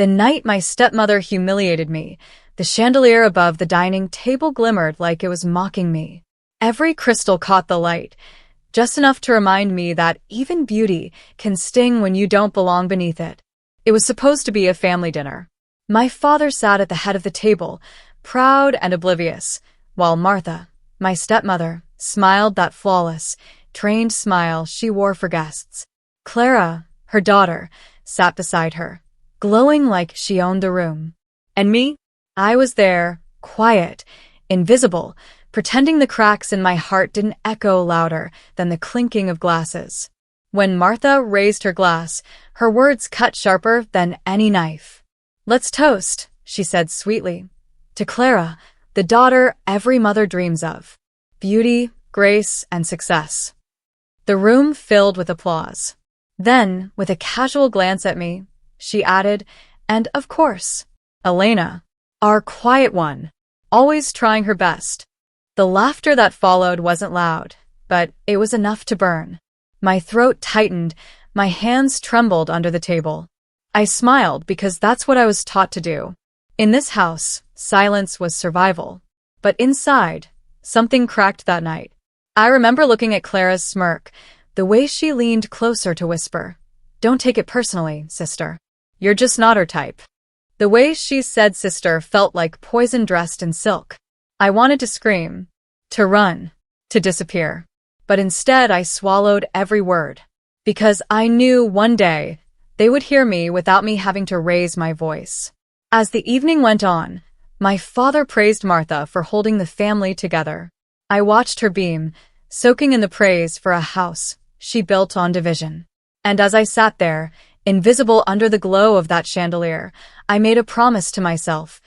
The night my stepmother humiliated me, the chandelier above the dining table glimmered like it was mocking me. Every crystal caught the light, just enough to remind me that even beauty can sting when you don't belong beneath it. It was supposed to be a family dinner. My father sat at the head of the table, proud and oblivious, while Martha, my stepmother, smiled that flawless, trained smile she wore for guests. Clara, her daughter, sat beside her, glowing like she owned the room. And me? I was there, quiet, invisible, pretending the cracks in my heart didn't echo louder than the clinking of glasses. When Martha raised her glass, her words cut sharper than any knife. "Let's toast," she said sweetly, "to Clara, the daughter every mother dreams of. Beauty, grace, and success." The room filled with applause. Then, with a casual glance at me, she added, "And of course, Elena, our quiet one, always trying her best." The laughter that followed wasn't loud, but it was enough to burn. My throat tightened, my hands trembled under the table. I smiled because that's what I was taught to do. In this house, silence was survival. But inside, something cracked that night. I remember looking at Clara's smirk, the way she leaned closer to whisper, "Don't take it personally, sister. You're just not her type." The way she said sister felt like poison dressed in silk. I wanted to scream, to run, to disappear. But instead I swallowed every word. Because I knew one day they would hear me without me having to raise my voice. As the evening went on, my father praised Martha for holding the family together. I watched her beam, soaking in the praise for a house she built on division. And as I sat there, invisible under the glow of that chandelier, I made a promise to myself.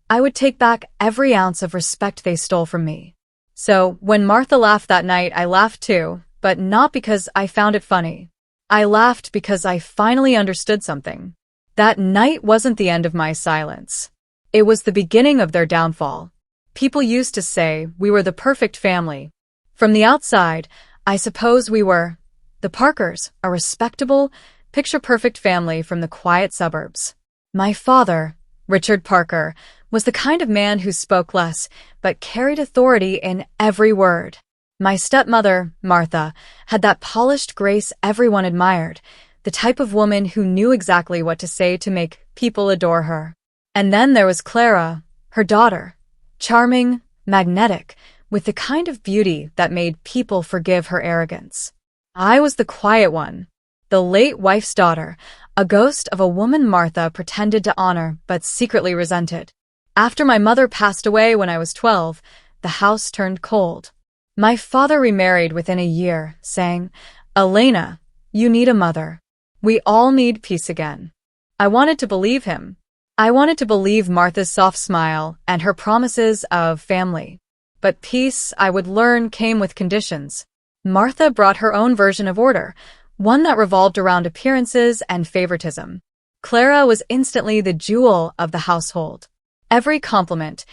I would take back every ounce of respect they stole from me. So, when Martha laughed that night, I laughed too, but not because I found it funny. I laughed because I finally understood something. That night wasn't the end of my silence. It was the beginning of their downfall. People used to say we were the perfect family. From the outside, I suppose we were. The Parkers, a respectable, picture-perfect family from the quiet suburbs. My father, Richard Parker, was the kind of man who spoke less, but carried authority in every word. My stepmother, Martha, had that polished grace everyone admired, the type of woman who knew exactly what to say to make people adore her. And then there was Clara, her daughter, charming, magnetic, with the kind of beauty that made people forgive her arrogance. I was the quiet one, the late wife's daughter, a ghost of a woman Martha pretended to honor but secretly resented. After my mother passed away when I was 12, the house turned cold. My father remarried within a year, saying, "Elena, you need a mother. We all need peace again." I wanted to believe him. I wanted to believe Martha's soft smile and her promises of family. But peace, I would learn, came with conditions. Martha brought her own version of order, one that revolved around appearances and favoritism. Clara was instantly the jewel of the household. Every compliment,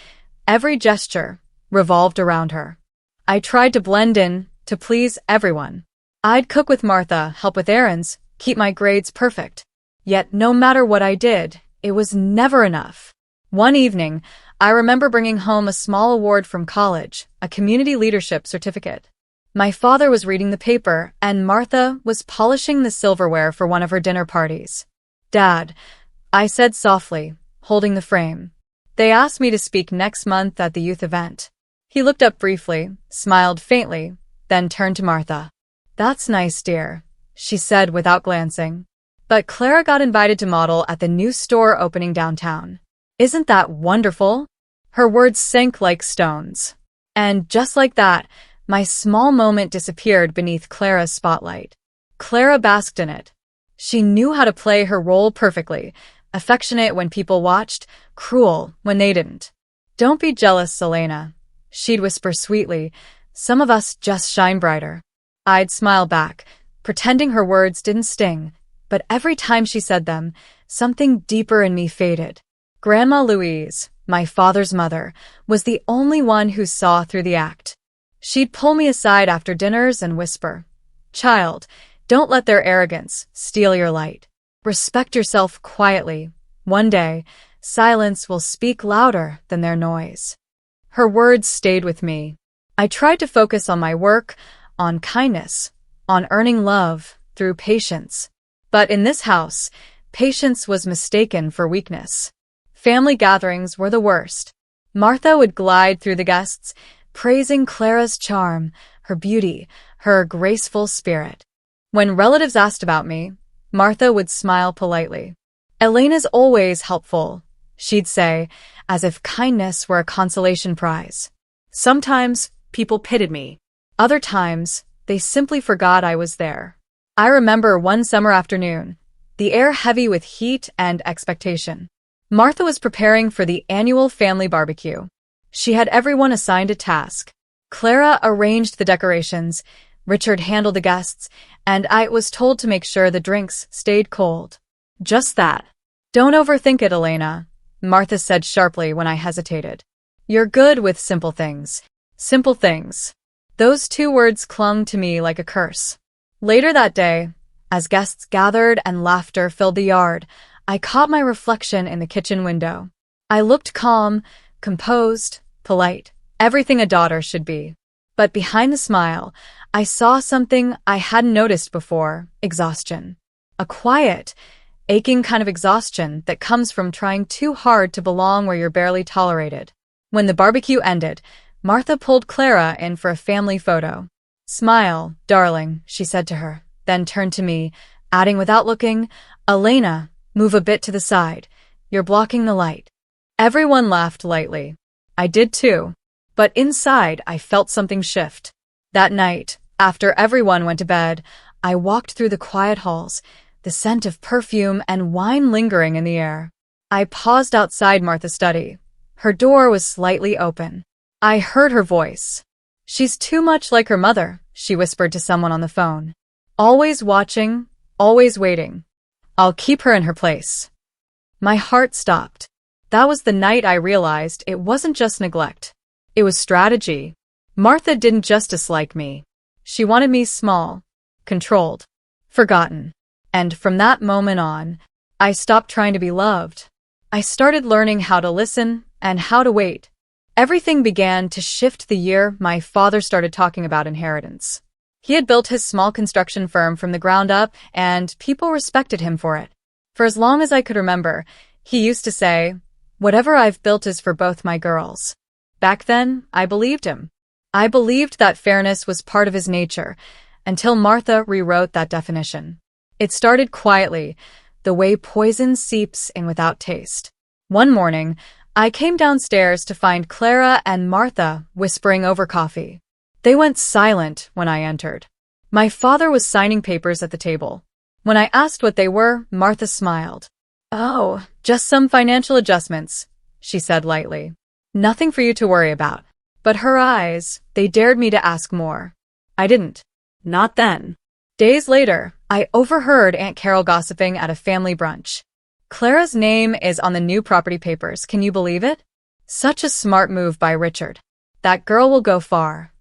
every gesture, revolved around her. I tried to blend in, to please everyone. I'd cook with Martha, help with errands, keep my grades perfect. Yet no matter what I did, it was never enough. One evening, I remember bringing home a small award from college, a community leadership certificate. My father was reading the paper, and Martha was polishing the silverware for one of her dinner parties. "Dad," I said softly, holding the frame. "They asked me to speak next month at the youth event." He looked up briefly, smiled faintly, then turned to Martha. "That's nice, dear," she said without glancing. "But Clara got invited to model at the new store opening downtown. Isn't that wonderful?" Her words sank like stones. And just like that, my small moment disappeared beneath Clara's spotlight. Clara basked in it. She knew how to play her role perfectly, affectionate when people watched, cruel when they didn't. "Don't be jealous, Elena," she'd whisper sweetly. "Some of us just shine brighter." I'd smile back, pretending her words didn't sting, but every time she said them, something deeper in me faded. Grandma Louise, my father's mother, was the only one who saw through the act. She'd pull me aside after dinners and whisper, "Child, don't let their arrogance steal your light. Respect yourself quietly. One day, silence will speak louder than their noise. Her words stayed with me. I tried to focus on my work, on kindness, on earning love through patience. But in this house, patience was mistaken for weakness. Family gatherings were the worst. Martha would glide through the guests, praising Clara's charm, her beauty, her graceful spirit. When relatives asked about me, Martha would smile politely. "Elena's always helpful," she'd say, as if kindness were a consolation prize. Sometimes people pitied me. Other times, they simply forgot I was there. I remember one summer afternoon, the air heavy with heat and expectation. Martha was preparing for the annual family barbecue. She had everyone assigned a task. Clara arranged the decorations, Richard handled the guests, and I was told to make sure the drinks stayed cold. Just that. "Don't overthink it, Elena," Martha said sharply when I hesitated. "You're good with simple things." Simple things. Those two words clung to me like a curse. Later that day, as guests gathered and laughter filled the yard, I caught my reflection in the kitchen window. I looked calm, composed, polite, everything a daughter should be. But behind the smile, I saw something I hadn't noticed before: exhaustion. A quiet, aching kind of exhaustion that comes from trying too hard to belong where you're barely tolerated. When the barbecue ended, Martha pulled Clara in for a family photo. "Smile, darling," she said to her, then turned to me, adding without looking, "Elena, move a bit to the side. You're blocking the light." Everyone laughed lightly. I did too. But inside, I felt something shift. That night, after everyone went to bed, I walked through the quiet halls, the scent of perfume and wine lingering in the air. I paused outside Martha's study. Her door was slightly open. I heard her voice. "She's too much like her mother," she whispered to someone on the phone. "Always watching, always waiting. I'll keep her in her place." My heart stopped. That was the night I realized it wasn't just neglect. It was strategy. Martha didn't just dislike me. She wanted me small, controlled, forgotten. And from that moment on, I stopped trying to be loved. I started learning how to listen and how to wait. Everything began to shift the year my father started talking about inheritance. He had built his small construction firm from the ground up, and people respected him for it. For as long as I could remember, he used to say, "Whatever I've built is for both my girls." Back then, I believed him. I believed that fairness was part of his nature, until Martha rewrote that definition. It started quietly, the way poison seeps in without taste. One morning, I came downstairs to find Clara and Martha whispering over coffee. They went silent when I entered. My father was signing papers at the table. When I asked what they were, Martha smiled. "Oh, just some financial adjustments," she said lightly. "Nothing for you to worry about." But her eyes, they dared me to ask more. I didn't. Not then. Days later, I overheard Aunt Carol gossiping at a family brunch. "Clara's name is on the new property papers, can you believe it? Such a smart move by Richard. That girl will go far."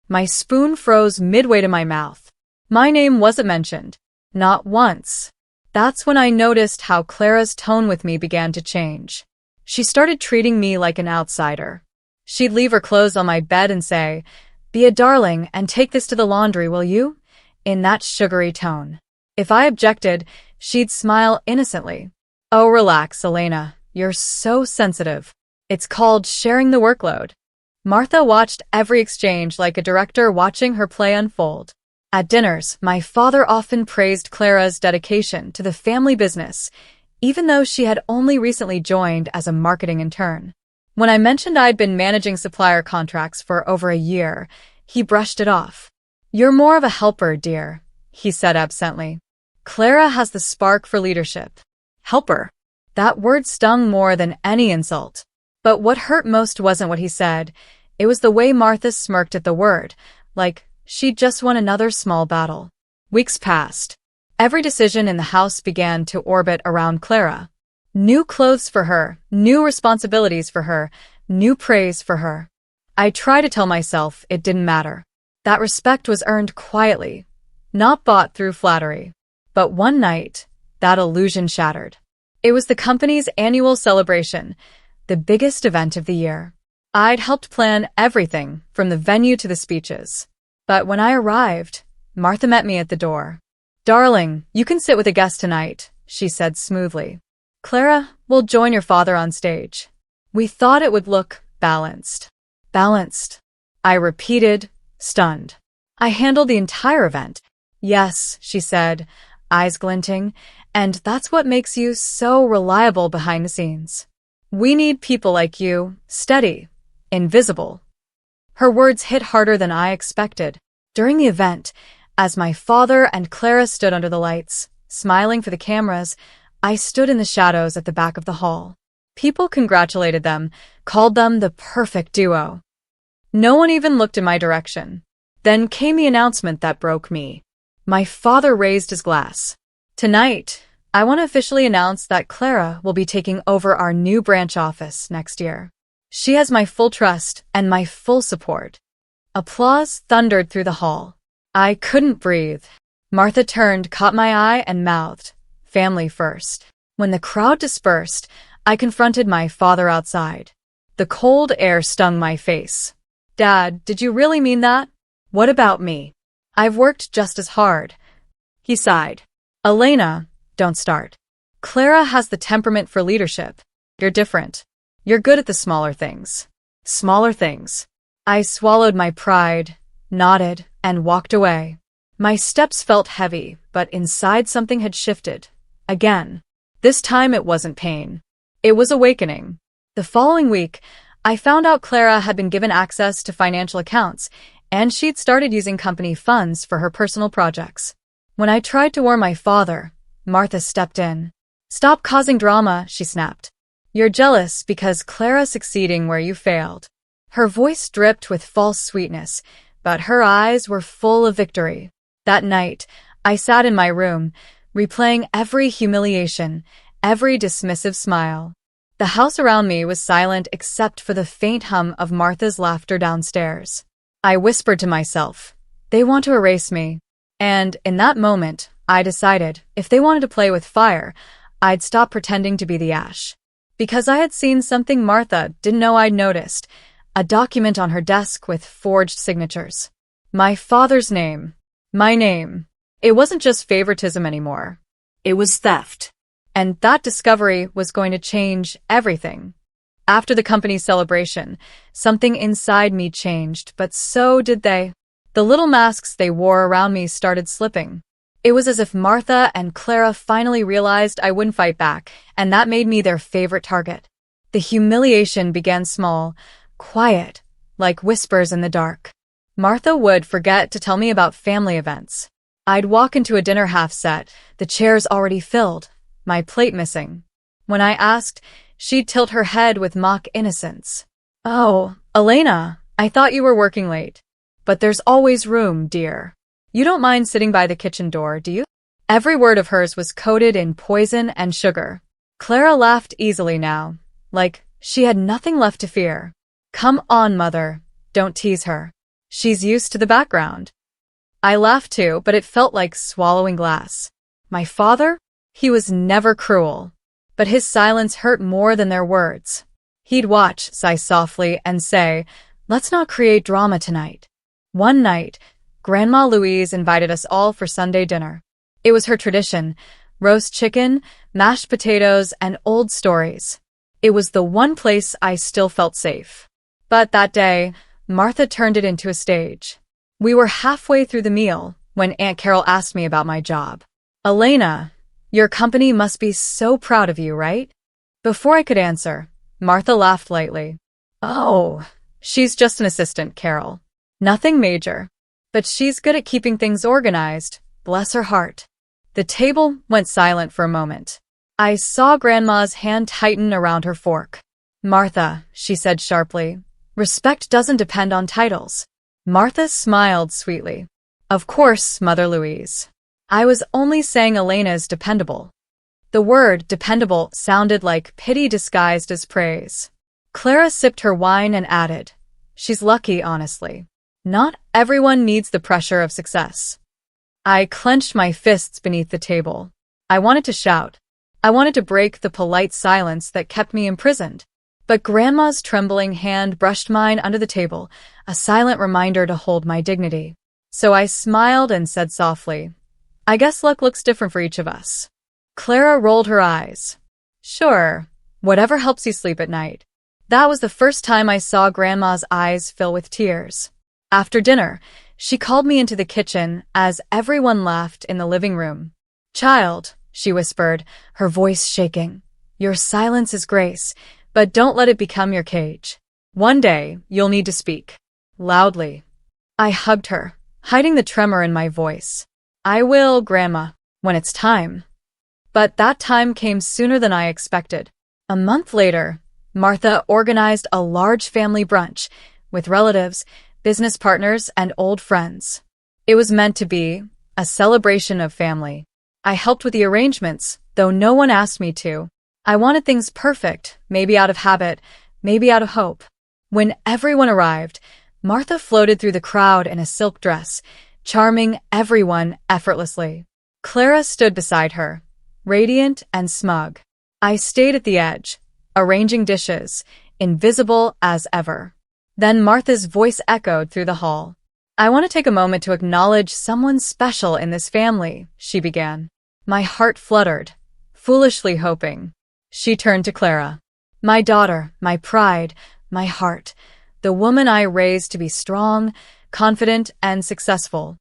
My spoon froze midway to my mouth. My name wasn't mentioned. Not once. That's when I noticed how Clara's tone with me began to change. She started treating me like an outsider. She'd leave her clothes on my bed and say, "Be a darling and take this to the laundry, will you?" in that sugary tone. If I objected, she'd smile innocently. "Oh, relax, Elena. You're so sensitive. It's called sharing the workload." Martha watched every exchange like a director watching her play unfold. At dinners, my father often praised Clara's dedication to the family business, even though she had only recently joined as a marketing intern. When I mentioned I'd been managing supplier contracts for over a year, he brushed it off. "You're more of a helper, dear," he said absently. "Clara has the spark for leadership." Helper. That word stung more than any insult. But what hurt most wasn't what he said. It was the way Martha smirked at the word, like she'd just won another small battle. Weeks passed. Every decision in the house began to orbit around Clara. New clothes for her, new responsibilities for her, new praise for her. I tried to tell myself it didn't matter. That respect was earned quietly, not bought through flattery. But one night, that illusion shattered. It was the company's annual celebration, the biggest event of the year. I'd helped plan everything, from the venue to the speeches. But when I arrived, Martha met me at the door. "Darling, you can sit with a guest tonight," she said smoothly. "Clara will join your father on stage." We thought it would look balanced. Balanced, I repeated, stunned. "I handled the entire event." "Yes," she said, eyes glinting, "and that's what makes you so reliable behind the scenes. We need people like you, steady, invisible." Her words hit harder than I expected. During the event, as my father and Clara stood under the lights, smiling for the cameras, I stood in the shadows at the back of the hall. People congratulated them, called them the perfect duo. No one even looked in my direction. Then came the announcement that broke me. My father raised his glass. "Tonight, I want to officially announce that Clara will be taking over our new branch office next year. She has my full trust and my full support." Applause thundered through the hall. I couldn't breathe. Martha turned, caught my eye, and mouthed, "Family first." When the crowd dispersed, I confronted my father outside. The cold air stung my face. "Dad, did you really mean that? What about me? I've worked just as hard." He sighed. "Elena, don't start. Clara has the temperament for leadership. You're different. You're good at the smaller things." Smaller things. I swallowed my pride, nodded, and walked away. My steps felt heavy, but inside something had shifted. Again. This time it wasn't pain. It was awakening. The following week, I found out Clara had been given access to financial accounts, and she'd started using company funds for her personal projects. When I tried to warn my father, Martha stepped in. "Stop causing drama," she snapped. "You're jealous because Clara's succeeding where you failed." Her voice dripped with false sweetness, but her eyes were full of victory. That night, I sat in my room, replaying every humiliation, every dismissive smile. The house around me was silent except for the faint hum of Martha's laughter downstairs. I whispered to myself, "They want to erase me." And in that moment, I decided, if they wanted to play with fire, I'd stop pretending to be the ash. Because I had seen something Martha didn't know I'd noticed, a document on her desk with forged signatures. My father's name. My name. It wasn't just favoritism anymore. It was theft. And that discovery was going to change everything. After the company's celebration, something inside me changed, but so did they. The little masks they wore around me started slipping. It was as if Martha and Clara finally realized I wouldn't fight back, and that made me their favorite target. The humiliation began small, quiet, like whispers in the dark. Martha would forget to tell me about family events. I'd walk into a dinner half set, the chairs already filled, my plate missing. When I asked, she'd tilt her head with mock innocence. "Oh, Elena, I thought you were working late. But there's always room, dear. You don't mind sitting by the kitchen door, do you?" Every word of hers was coated in poison and sugar. Clara laughed easily now, like she had nothing left to fear. "Come on, mother, don't tease her. She's used to the background." I laughed too, but it felt like swallowing glass. My father? He was never cruel. But his silence hurt more than their words. He'd watch, sigh softly, and say, "Let's not create drama tonight." One night, Grandma Louise invited us all for Sunday dinner. It was her tradition: roast chicken, mashed potatoes, and old stories. It was the one place I still felt safe. But that day, Martha turned it into a stage. We were halfway through the meal when Aunt Carol asked me about my job. "Elena, your company must be so proud of you, right?" Before I could answer, Martha laughed lightly. "Oh, she's just an assistant, Carol. Nothing major. But she's good at keeping things organized, bless her heart." The table went silent for a moment. I saw Grandma's hand tighten around her fork. "Martha," she said sharply, "respect doesn't depend on titles." Martha smiled sweetly. "Of course, Mother Louise. I was only saying Elena's dependable." The word dependable sounded like pity disguised as praise. Clara sipped her wine and added, "She's lucky, honestly. Not everyone needs the pressure of success." I clenched my fists beneath the table. I wanted to shout, I wanted to break the polite silence that kept me imprisoned. But Grandma's trembling hand brushed mine under the table, a silent reminder to hold my dignity. So I smiled and said softly, "I guess luck looks different for each of us." Clara rolled her eyes. "Sure, whatever helps you sleep at night." That was the first time I saw Grandma's eyes fill with tears. After dinner, she called me into the kitchen as everyone laughed in the living room. "Child," she whispered, her voice shaking, "your silence is grace, but don't let it become your cage. One day, you'll need to speak. Loudly." I hugged her, hiding the tremor in my voice. "I will, Grandma, when it's time." But that time came sooner than I expected. A month later, Martha organized a large family brunch with relatives, business partners, and old friends. It was meant to be a celebration of family. I helped with the arrangements, though no one asked me to. I wanted things perfect, maybe out of habit, maybe out of hope. When everyone arrived, Martha floated through the crowd in a silk dress, charming everyone effortlessly. Clara stood beside her, radiant and smug. I stayed at the edge, arranging dishes, invisible as ever. Then Martha's voice echoed through the hall. "I want to take a moment to acknowledge someone special in this family," she began. My heart fluttered, foolishly hoping. She turned to Clara. "My daughter, my pride, my heart, the woman I raised to be strong, confident, and successful."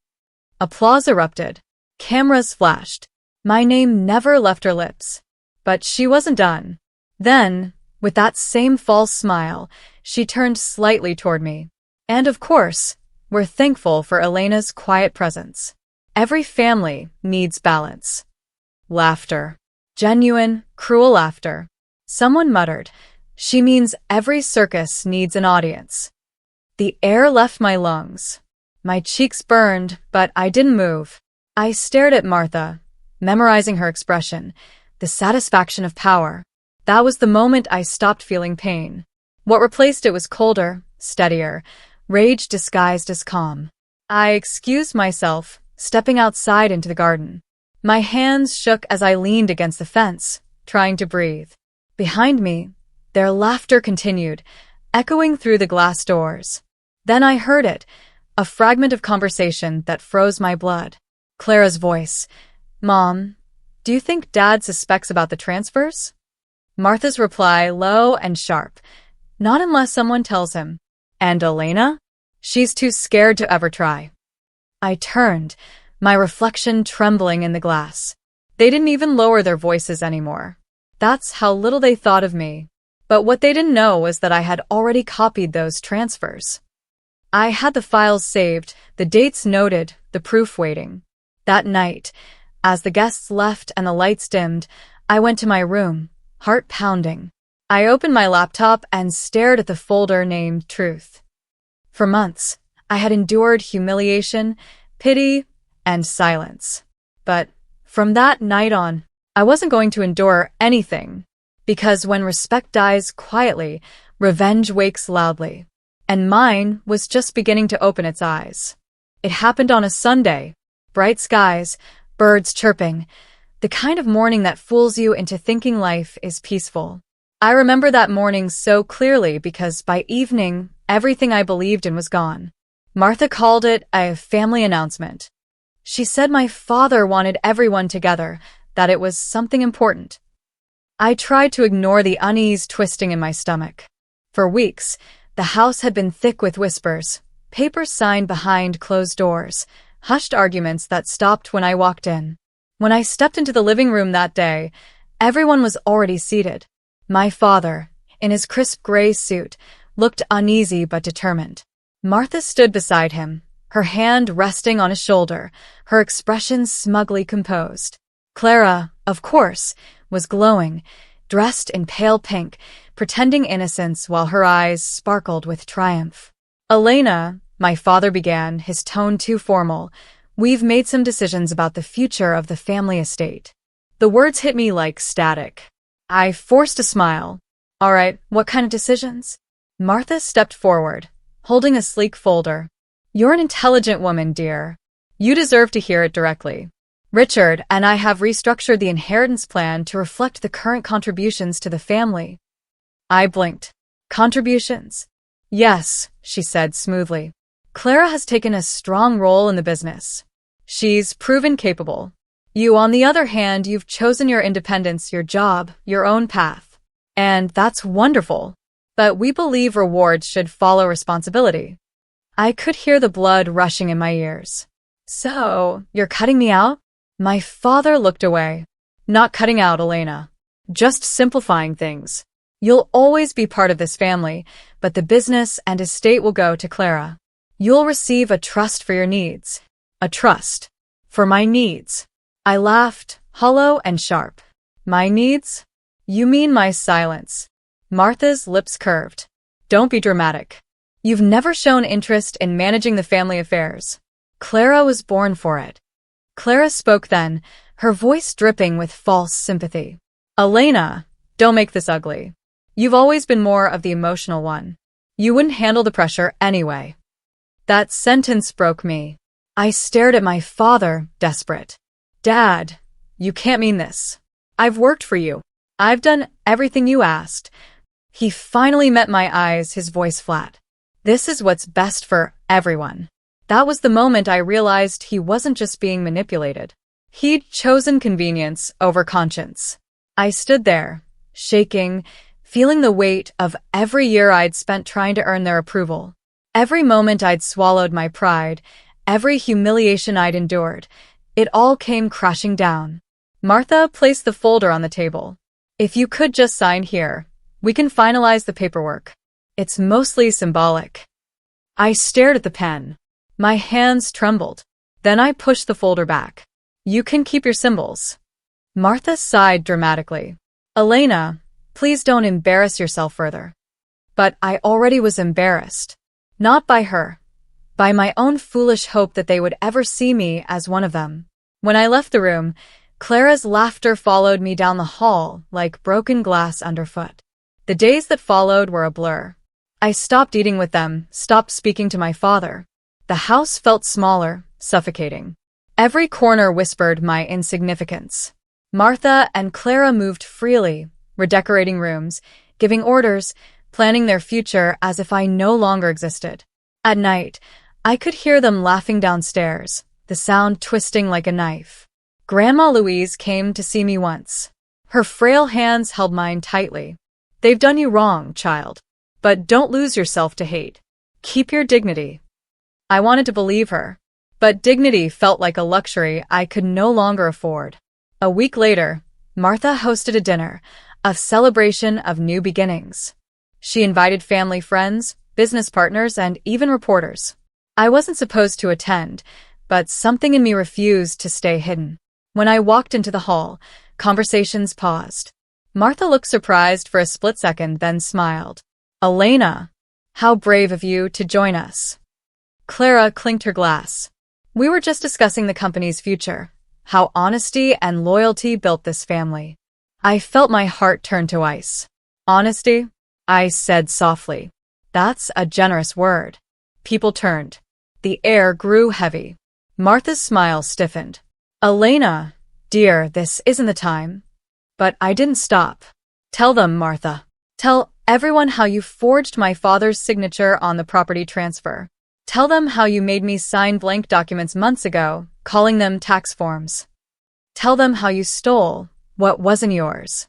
Applause erupted. Cameras flashed. My name never left her lips. But she wasn't done. Then, with that same false smile, she turned slightly toward me. "And of course, we're thankful for Elena's quiet presence. Every family needs balance." Laughter. Genuine, cruel laughter. Someone muttered, "She means every circus needs an audience." The air left my lungs. My cheeks burned, but I didn't move. I stared at Martha, memorizing her expression, the satisfaction of power. That was the moment I stopped feeling pain. What replaced it was colder, steadier, rage disguised as calm. I excused myself, stepping outside into the garden. My hands shook as I leaned against the fence, trying to breathe. Behind me, their laughter continued, echoing through the glass doors. Then I heard it, a fragment of conversation that froze my blood. Clara's voice. "Mom, do you think Dad suspects about the transfers?" Martha's reply, low and sharp. "Not unless someone tells him." "And Elena?" "She's too scared to ever try." I turned, my reflection trembling in the glass. They didn't even lower their voices anymore. That's how little they thought of me. But what they didn't know was that I had already copied those transfers. I had the files saved, the dates noted, the proof waiting. That night, as the guests left and the lights dimmed, I went to my room, heart pounding. I opened my laptop and stared at the folder named Truth. For months, I had endured humiliation, pity, and silence. But from that night on, I wasn't going to endure anything. Because when respect dies quietly, revenge wakes loudly. And mine was just beginning to open its eyes. It happened on a Sunday. Bright skies, birds chirping, the kind of morning that fools you into thinking life is peaceful. I remember that morning so clearly because by evening, everything I believed in was gone. Martha called it a family announcement. She said my father wanted everyone together, that it was something important. I tried to ignore the unease twisting in my stomach. For weeks, the house had been thick with whispers, papers signed behind closed doors, hushed arguments that stopped when I walked in. When I stepped into the living room that day, everyone was already seated. My father, in his crisp gray suit, looked uneasy but determined. Martha stood beside him, her hand resting on his shoulder, her expression smugly composed. Clara, of course, was glowing, dressed in pale pink, pretending innocence while her eyes sparkled with triumph. "Elena," my father began, his tone too formal, "we've made some decisions about the future of the family estate." The words hit me like static. I forced a smile. "All right, what kind of decisions?" Martha stepped forward, holding a sleek folder. "You're an intelligent woman, dear. You deserve to hear it directly. Richard and I have restructured the inheritance plan to reflect the current contributions to the family. I blinked. Contributions? Yes, she said smoothly. Clara has taken a strong role in the business. She's proven capable. You, on the other hand, you've chosen your independence, your job, your own path. And that's wonderful. But we believe rewards should follow responsibility. I could hear the blood rushing in my ears. So, you're cutting me out? My father looked away. Not cutting out, Elena. Just simplifying things. You'll always be part of this family, but the business and estate will go to Clara. You'll receive a trust for your needs. A trust. For my needs. I laughed, hollow and sharp. My needs? You mean my silence. Martha's lips curved. Don't be dramatic. You've never shown interest in managing the family affairs. Clara was born for it. Clara spoke then, her voice dripping with false sympathy. Elena, don't make this ugly. You've always been more of the emotional one. You wouldn't handle the pressure anyway. That sentence broke me. I stared at my father, desperate. Dad, you can't mean this. I've worked for you. I've done everything you asked. He finally met my eyes, his voice flat. This is what's best for everyone. That was the moment I realized he wasn't just being manipulated. He'd chosen convenience over conscience. I stood there, shaking, feeling the weight of every year I'd spent trying to earn their approval. Every moment I'd swallowed my pride, every humiliation I'd endured, it all came crashing down. Martha placed the folder on the table. If you could just sign here, we can finalize the paperwork. It's mostly symbolic. I stared at the pen. My hands trembled. Then I pushed the folder back. You can keep your symbols. Martha sighed dramatically. Elena, please don't embarrass yourself further. But I already was embarrassed. Not by her. By my own foolish hope that they would ever see me as one of them. When I left the room, Clara's laughter followed me down the hall like broken glass underfoot. The days that followed were a blur. I stopped eating with them, stopped speaking to my father. The house felt smaller, suffocating. Every corner whispered my insignificance. Martha and Clara moved freely, redecorating rooms, giving orders, planning their future as if I no longer existed. At night, I could hear them laughing downstairs, the sound twisting like a knife. Grandma Louise came to see me once. Her frail hands held mine tightly. They've done you wrong, child. But don't lose yourself to hate. Keep your dignity. I wanted to believe her. But dignity felt like a luxury I could no longer afford. A week later, Martha hosted a dinner, a celebration of new beginnings. She invited family friends, business partners, and even reporters. I wasn't supposed to attend, but something in me refused to stay hidden. When I walked into the hall, conversations paused. Martha looked surprised for a split second, then smiled. Elena, how brave of you to join us. Clara clinked her glass. We were just discussing the company's future, how honesty and loyalty built this family. I felt my heart turn to ice. Honesty? I said softly. That's a generous word. People turned. The air grew heavy. Martha's smile stiffened. Elena, dear, this isn't the time. But I didn't stop. Tell them, Martha. Tell everyone how you forged my father's signature on the property transfer. Tell them how you made me sign blank documents months ago, calling them tax forms. Tell them how you stole what wasn't yours.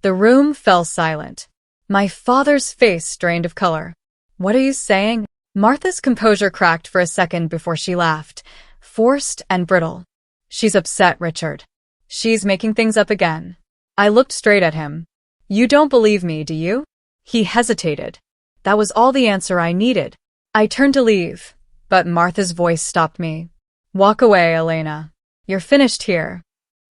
The room fell silent. My father's face drained of color. What are you saying? Martha's composure cracked for a second before she laughed, forced and brittle. She's upset, Richard. She's making things up again. I looked straight at him. You don't believe me, do you? He hesitated. That was all the answer I needed. I turned to leave, but Martha's voice stopped me. Walk away, Elena. You're finished here.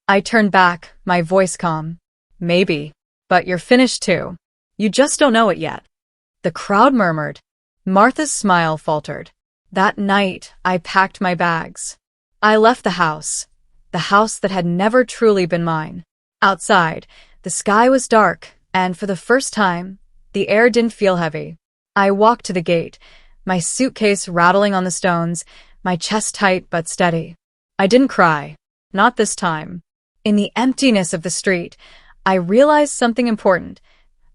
I turned back, my voice calm. Maybe, but you're finished too. You just don't know it yet. The crowd murmured. Martha's smile faltered. That night, I packed my bags. I left the house that had never truly been mine. Outside, the sky was dark, and for the first time, the air didn't feel heavy. I walked to the gate, my suitcase rattling on the stones, my chest tight but steady. I didn't cry. Not this time. In the emptiness of the street, I realized something important.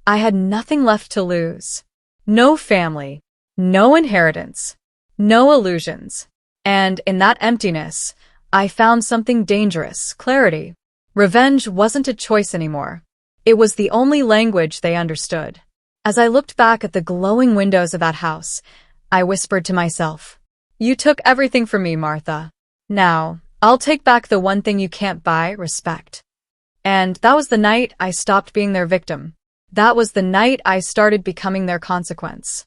I had nothing left to lose. No family, no inheritance, no illusions. And in that emptiness, I found something dangerous, clarity. Revenge wasn't a choice anymore. It was the only language they understood. As I looked back at the glowing windows of that house, I whispered to myself, "You took everything from me, Martha. Now, I'll take back the one thing you can't buy, respect." And that was the night I stopped being their victim. That was the night I started becoming their consequence.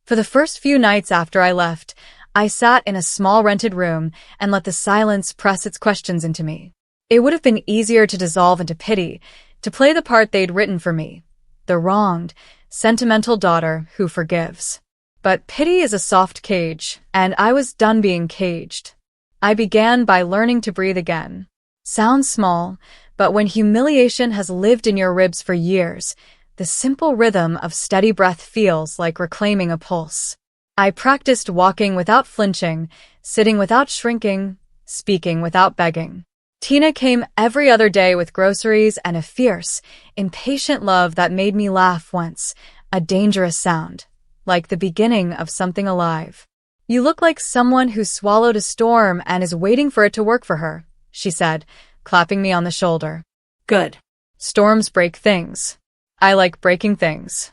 For the first few nights after I left, I sat in a small rented room and let the silence press its questions into me. It would have been easier to dissolve into pity, to play the part they'd written for me, the wronged, sentimental daughter who forgives. But pity is a soft cage, and I was done being caged. I began by learning to breathe again. Sounds small, but when humiliation has lived in your ribs for years, the simple rhythm of steady breath feels like reclaiming a pulse. I practiced walking without flinching, sitting without shrinking, speaking without begging. Tina came every other day with groceries and a fierce, impatient love that made me laugh once, a dangerous sound, like the beginning of something alive. "You look like someone who swallowed a storm and is waiting for it to work for her," she said, clapping me on the shoulder. "Good. Storms break things. I like breaking things."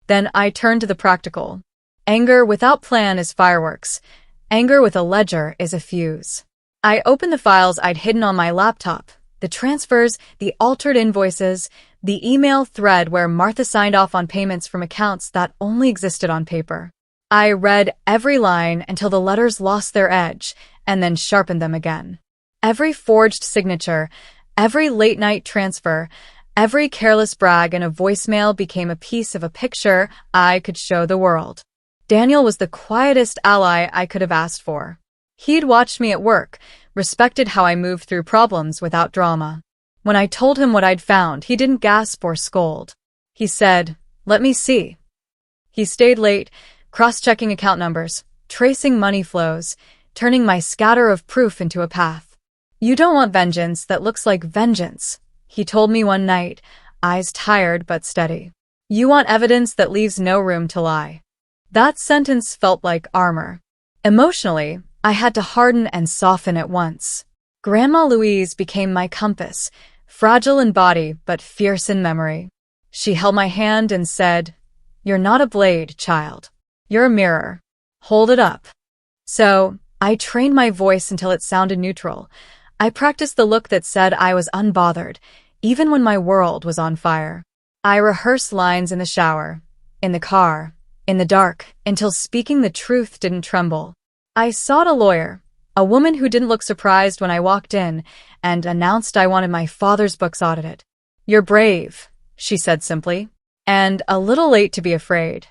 Then I turned to the practical. Anger without plan is fireworks. Anger with a ledger is a fuse. I opened the files I'd hidden on my laptop, the transfers, the altered invoices, the email thread where Martha signed off on payments from accounts that only existed on paper. I read every line until the letters lost their edge, and then sharpened them again. Every forged signature, every late-night transfer, every careless brag in a voicemail became a piece of a picture I could show the world. Daniel was the quietest ally I could have asked for. He'd watched me at work, respected how I moved through problems without drama. When I told him what I'd found, he didn't gasp or scold. He said, "Let me see." He stayed late, cross-checking account numbers, tracing money flows, turning my scatter of proof into a path. "You don't want vengeance that looks like vengeance," he told me one night, eyes tired but steady. "You want evidence that leaves no room to lie." That sentence felt like armor. Emotionally, I had to harden and soften at once. Grandma Louise became my compass, fragile in body but fierce in memory. She held my hand and said, "You're not a blade, child. You're a mirror. Hold it up." So, I trained my voice until it sounded neutral. I practiced the look that said I was unbothered, even when my world was on fire. I rehearsed lines in the shower, in the car, in the dark, until speaking the truth didn't tremble. I sought a lawyer, a woman who didn't look surprised when I walked in, and announced I wanted my father's books audited. "You're brave," she said simply, "and a little late to be afraid."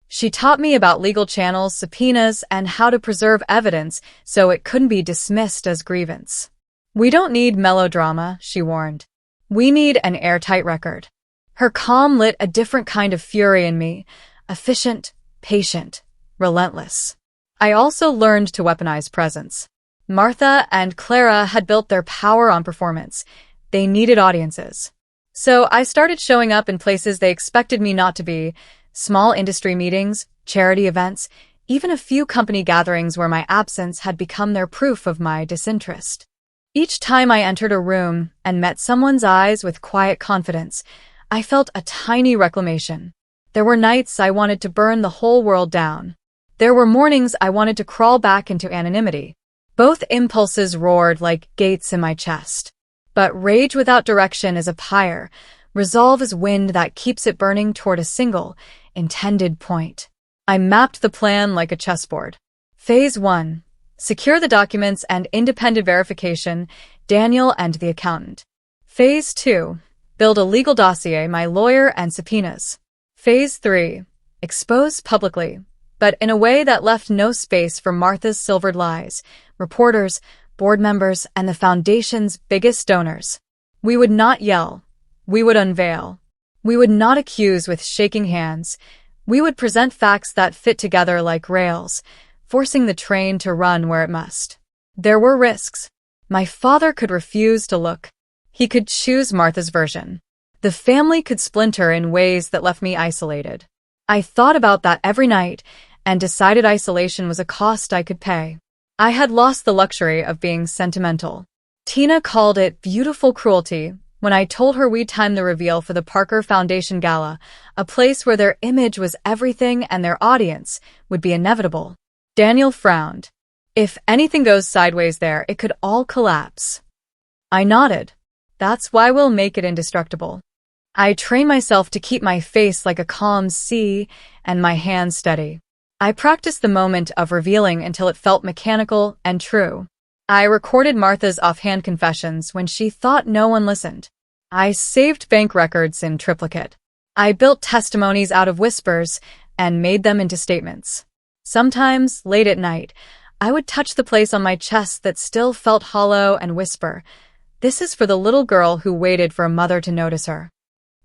She taught me about legal channels, subpoenas, and how to preserve evidence so it couldn't be dismissed as grievance. "We don't need melodrama," she warned. "We need an airtight record." Her calm lit a different kind of fury in me, efficient, patient, relentless. I also learned to weaponize presence. Martha and Clara had built their power on performance. They needed audiences. So I started showing up in places they expected me not to be, small industry meetings, charity events, even a few company gatherings where my absence had become their proof of my disinterest. Each time I entered a room and met someone's eyes with quiet confidence, I felt a tiny reclamation. There were nights I wanted to burn the whole world down. There were mornings I wanted to crawl back into anonymity. Both impulses roared like gates in my chest. But rage without direction is a pyre. Resolve is wind that keeps it burning toward a single, intended point. I mapped the plan like a chessboard. Phase 1. Secure the documents and independent verification, Daniel and the accountant. Phase 2. Build a legal dossier, my lawyer and subpoenas. Phase 3. Expose publicly, but in a way that left no space for Martha's silvered lies, reporters, board members, and the Foundation's biggest donors. We would not yell. We would unveil. We would not accuse with shaking hands. We would present facts that fit together like rails, forcing the train to run where it must. There were risks. My father could refuse to look. He could choose Martha's version. The family could splinter in ways that left me isolated. I thought about that every night and decided isolation was a cost I could pay. I had lost the luxury of being sentimental. Tina called it beautiful cruelty when I told her we'd time the reveal for the Parker Foundation Gala, a place where their image was everything and their audience would be inevitable. Daniel frowned. If anything goes sideways there, it could all collapse. I nodded. That's why we'll make it indestructible. I train myself to keep my face like a calm sea and my hands steady. I practiced the moment of revealing until it felt mechanical and true. I recorded Martha's offhand confessions when she thought no one listened. I saved bank records in triplicate. I built testimonies out of whispers and made them into statements. Sometimes, late at night, I would touch the place on my chest that still felt hollow and whisper, "This is for the little girl who waited for a mother to notice her."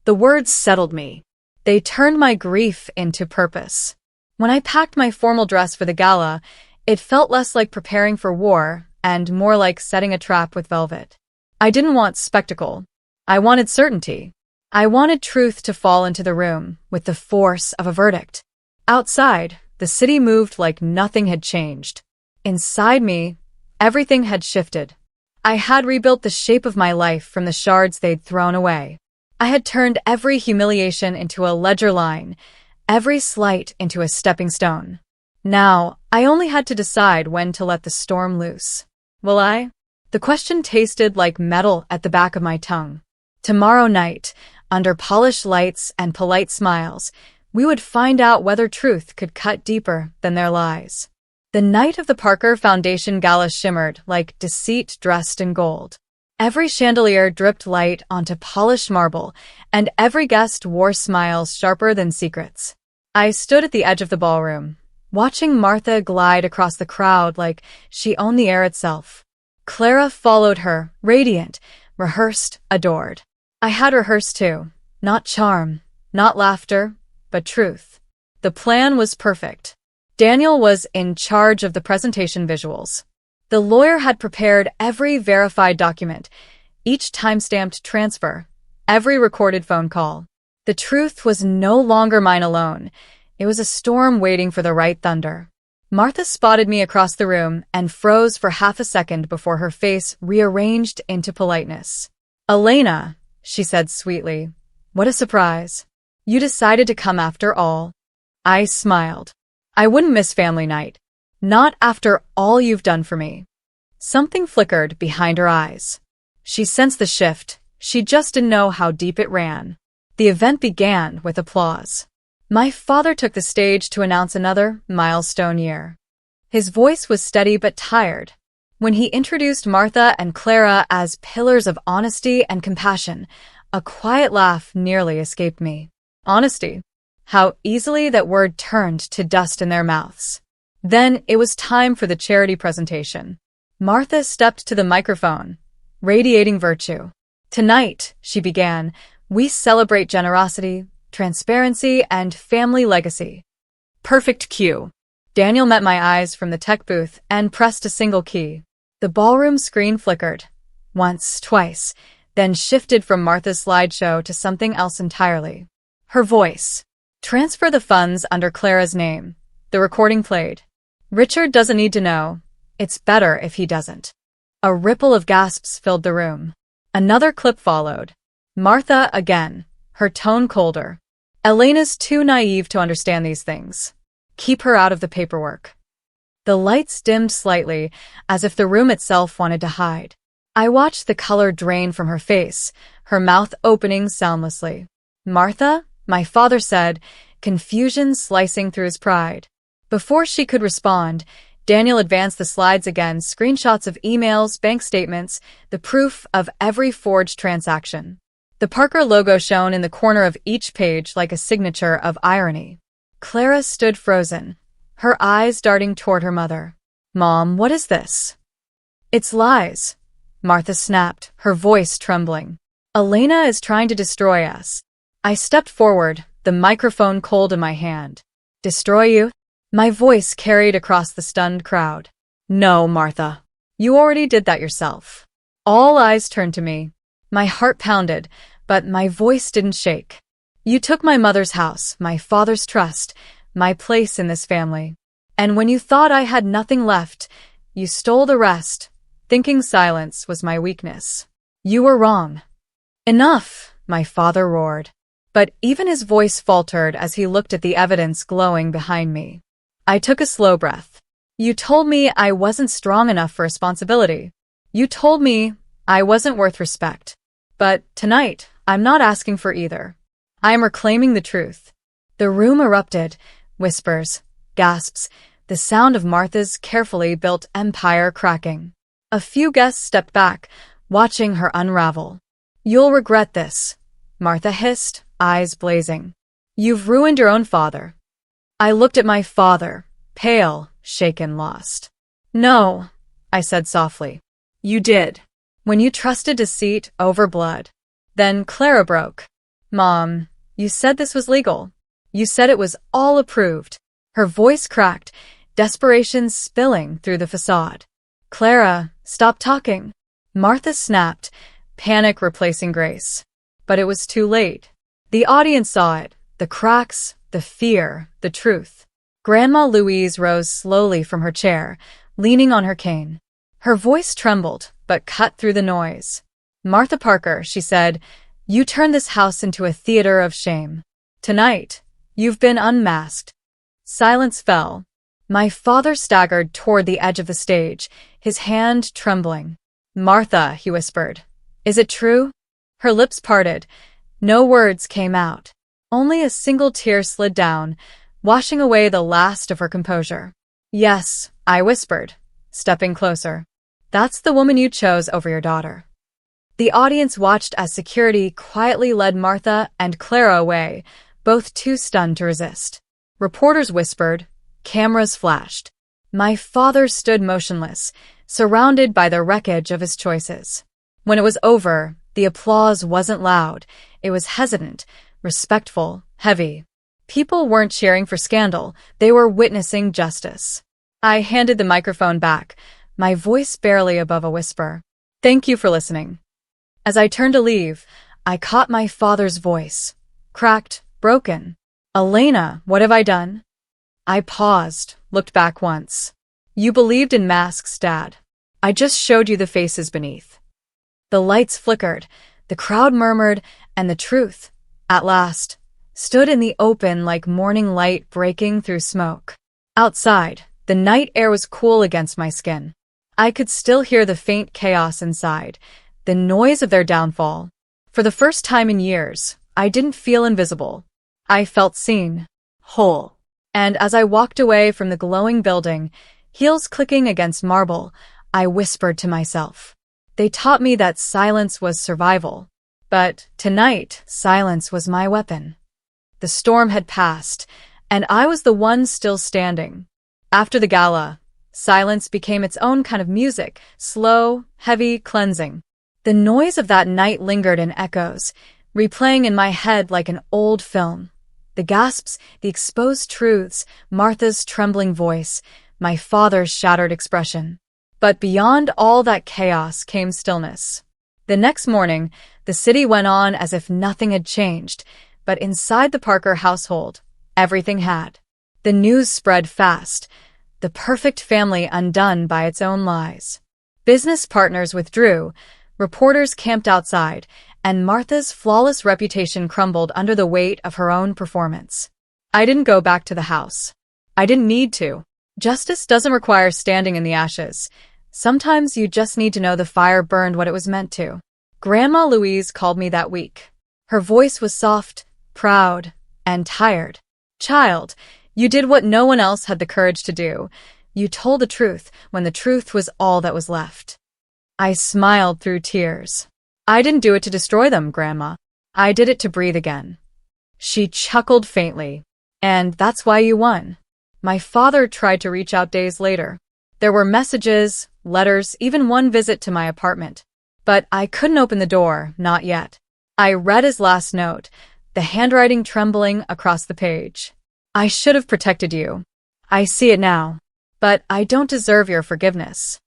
The words settled me. They turned my grief into purpose. When I packed my formal dress for the gala, it felt less like preparing for war and more like setting a trap with velvet. I didn't want spectacle. I wanted certainty. I wanted truth to fall into the room with the force of a verdict. Outside, the city moved like nothing had changed. Inside me, everything had shifted. I had rebuilt the shape of my life from the shards they'd thrown away. I had turned every humiliation into a ledger line, every slight into a stepping stone. Now, I only had to decide when to let the storm loose. Will I? The question tasted like metal at the back of my tongue. Tomorrow night, under polished lights and polite smiles, we would find out whether truth could cut deeper than their lies. The night of the Parker Foundation Gala shimmered like deceit dressed in gold. Every chandelier dripped light onto polished marble, and every guest wore smiles sharper than secrets. I stood at the edge of the ballroom, watching Martha glide across the crowd like she owned the air itself. Clara followed her, radiant, rehearsed, adored. I had rehearsed too. Not charm, not laughter, but truth. The plan was perfect. Daniel was in charge of the presentation visuals. The lawyer had prepared every verified document, each time-stamped transfer, every recorded phone call. The truth was no longer mine alone. It was a storm waiting for the right thunder. Martha spotted me across the room and froze for half a second before her face rearranged into politeness. "Elena," she said sweetly, "what a surprise. You decided to come after all." I smiled. I wouldn't miss family night. Not after all you've done for me. Something flickered behind her eyes. She sensed the shift. She just didn't know how deep it ran. The event began with applause. My father took the stage to announce another milestone year. His voice was steady but tired. When he introduced Martha and Clara as pillars of honesty and compassion, a quiet laugh nearly escaped me. Honesty. How easily that word turned to dust in their mouths. Then it was time for the charity presentation. Martha stepped to the microphone, radiating virtue. "Tonight," she began, "we celebrate generosity, transparency, and family legacy." Perfect cue. Daniel met my eyes from the tech booth and pressed a single key. The ballroom screen flickered. Once, twice, then shifted from Martha's slideshow to something else entirely. Her voice. "Transfer the funds under Clara's name." The recording played. "Richard doesn't need to know. It's better if he doesn't." A ripple of gasps filled the room. Another clip followed. Martha again, her tone colder. "Elena's too naive to understand these things. Keep her out of the paperwork." The lights dimmed slightly, as if the room itself wanted to hide. I watched the color drain from her face, her mouth opening soundlessly. "Martha?" my father said, confusion slicing through his pride. Before she could respond, Daniel advanced the slides again, screenshots of emails, bank statements, the proof of every forged transaction. The Parker logo shone in the corner of each page like a signature of irony. Clara stood frozen, her eyes darting toward her mother. "Mom, what is this?" "It's lies," Martha snapped, her voice trembling. "Elena is trying to destroy us." I stepped forward, the microphone cold in my hand. "Destroy you?" My voice carried across the stunned crowd. "No, Martha. You already did that yourself. All eyes turned to me. My heart pounded, but my voice didn't shake. You took my mother's house, my father's trust, my place in this family. And when you thought I had nothing left, you stole the rest, thinking silence was my weakness. You were wrong. Enough, my father roared. But even his voice faltered as he looked at the evidence glowing behind me. I took a slow breath. You told me I wasn't strong enough for responsibility. You told me I wasn't worth respect. But tonight, I'm not asking for either. I am reclaiming the truth. The room erupted, whispers, gasps, the sound of Martha's carefully built empire cracking. A few guests stepped back, watching her unravel. You'll regret this, Martha hissed, eyes blazing. You've ruined your own father. I looked at my father, pale, shaken, lost. No, I said softly. You did. When you trusted deceit over blood. Then Clara broke. Mom, you said this was legal. You said it was all approved. Her voice cracked, desperation spilling through the facade. Clara, stop talking. Martha snapped, panic replacing grace. But it was too late. The audience saw it, the cracks, the fear, the truth. Grandma Louise rose slowly from her chair, leaning on her cane. Her voice trembled, but cut through the noise. Martha Parker, she said, you turned this house into a theater of shame. Tonight, you've been unmasked. Silence fell. My father staggered toward the edge of the stage, his hand trembling. Martha, he whispered, is it true? Her lips parted. No words came out. Only a single tear slid down, washing away the last of her composure. Yes, I whispered, stepping closer. That's the woman you chose over your daughter. The audience watched as security quietly led Martha and Clara away, both too stunned to resist. Reporters whispered, cameras flashed. My father stood motionless, surrounded by the wreckage of his choices. When it was over, the applause wasn't loud. It was hesitant, respectful, heavy. People weren't cheering for scandal. They were witnessing justice. I handed the microphone back, my voice barely above a whisper. Thank you for listening. As I turned to leave, I caught my father's voice. Cracked, broken. Elena, what have I done? I paused, looked back once. You believed in masks, Dad. I just showed you the faces beneath. The lights flickered, the crowd murmured, and the truth, at last, stood in the open like morning light breaking through smoke. Outside, the night air was cool against my skin. I could still hear the faint chaos inside, the noise of their downfall. For the first time in years, I didn't feel invisible. I felt seen, whole. And as I walked away from the glowing building, heels clicking against marble, I whispered to myself. They taught me that silence was survival. But tonight, silence was my weapon. The storm had passed, and I was the one still standing. After the gala, silence became its own kind of music, slow, heavy, cleansing. The noise of that night lingered in echoes, replaying in my head like an old film. The gasps, the exposed truths, Martha's trembling voice, my father's shattered expression. But beyond all that chaos came stillness. The next morning, the city went on as if nothing had changed, but inside the Parker household, everything had. The news spread fast, the perfect family undone by its own lies. Business partners withdrew, reporters camped outside, and Martha's flawless reputation crumbled under the weight of her own performance. I didn't go back to the house. I didn't need to. Justice doesn't require standing in the ashes. Sometimes you just need to know the fire burned what it was meant to. Grandma Louise called me that week. Her voice was soft, proud, and tired. Child, you did what no one else had the courage to do. You told the truth when the truth was all that was left. I smiled through tears. I didn't do it to destroy them, Grandma. I did it to breathe again. She chuckled faintly. And that's why you won. My father tried to reach out days later. There were messages, letters, even one visit to my apartment. But I couldn't open the door, not yet. I read his last note, the handwriting trembling across the page. I should have protected you. I see it now. But I don't deserve your forgiveness.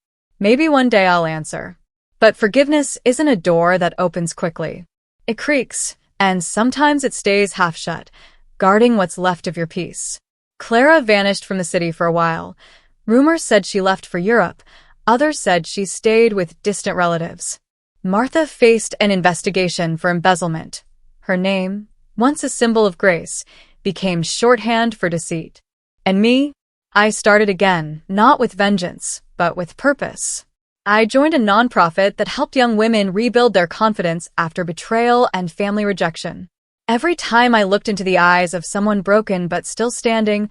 Maybe one day I'll answer. But forgiveness isn't a door that opens quickly. It creaks, and sometimes it stays half shut, guarding what's left of your peace. Clara vanished from the city for a while. Rumors said she left for Europe. Others said she stayed with distant relatives. Martha faced an investigation for embezzlement. Her name, once a symbol of grace, became shorthand for deceit. And me? I started again, not with vengeance, but with purpose. I joined a nonprofit that helped young women rebuild their confidence after betrayal and family rejection. Every time I looked into the eyes of someone broken but still standing,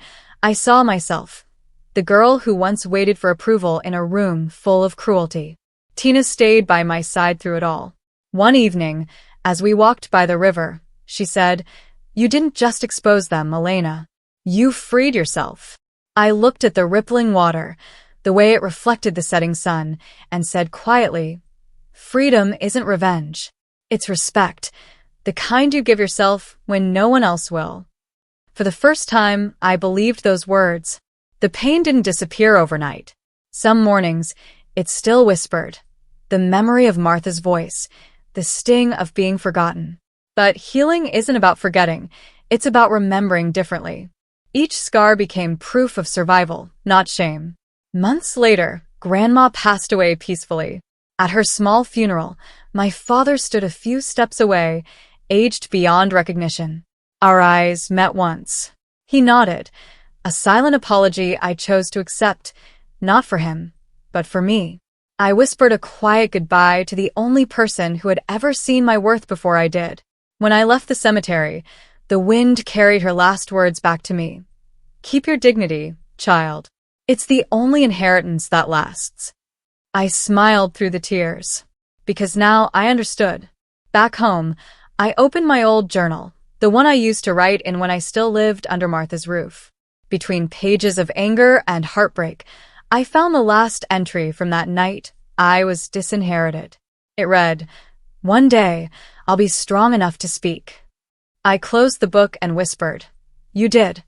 I saw myself, the girl who once waited for approval in a room full of cruelty. Tina stayed by my side through it all. One evening, as we walked by the river, she said, "You didn't just expose them, Elena. You freed yourself." I looked at the rippling water, the way it reflected the setting sun, and said quietly, "Freedom isn't revenge. It's respect, the kind you give yourself when no one else will." For the first time, I believed those words. The pain didn't disappear overnight. Some mornings, it still whispered, the memory of Martha's voice, the sting of being forgotten. But healing isn't about forgetting, it's about remembering differently. Each scar became proof of survival, not shame. Months later, Grandma passed away peacefully. At her small funeral, my father stood a few steps away, aged beyond recognition. Our eyes met once. He nodded, a silent apology I chose to accept, not for him, but for me. I whispered a quiet goodbye to the only person who had ever seen my worth before I did. When I left the cemetery, the wind carried her last words back to me. "Keep your dignity, child. It's the only inheritance that lasts." I smiled through the tears, because now I understood. Back home, I opened my old journal, the one I used to write in when I still lived under Martha's roof. Between pages of anger and heartbreak, I found the last entry from that night I was disinherited. It read, "One day, I'll be strong enough to speak." I closed the book and whispered, "You did."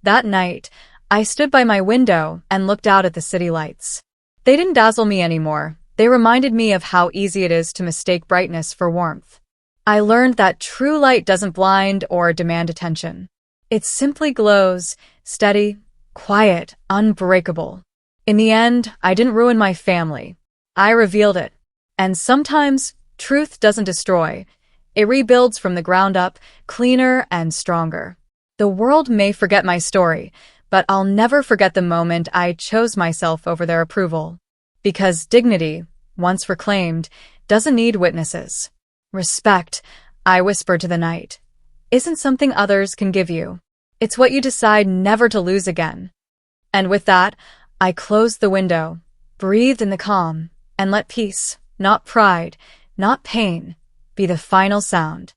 That night, I stood by my window and looked out at the city lights. They didn't dazzle me anymore. They reminded me of how easy it is to mistake brightness for warmth. I learned that true light doesn't blind or demand attention. It simply glows, steady, quiet, unbreakable. In the end, I didn't ruin my family. I revealed it. And sometimes, truth doesn't destroy. It rebuilds from the ground up, cleaner and stronger. The world may forget my story, but I'll never forget the moment I chose myself over their approval. Because dignity, once reclaimed, doesn't need witnesses. Respect, I whispered to the night, isn't something others can give you. It's what you decide never to lose again. And with that, I closed the window, breathed in the calm, and let peace, not pride, not pain, be the final sound.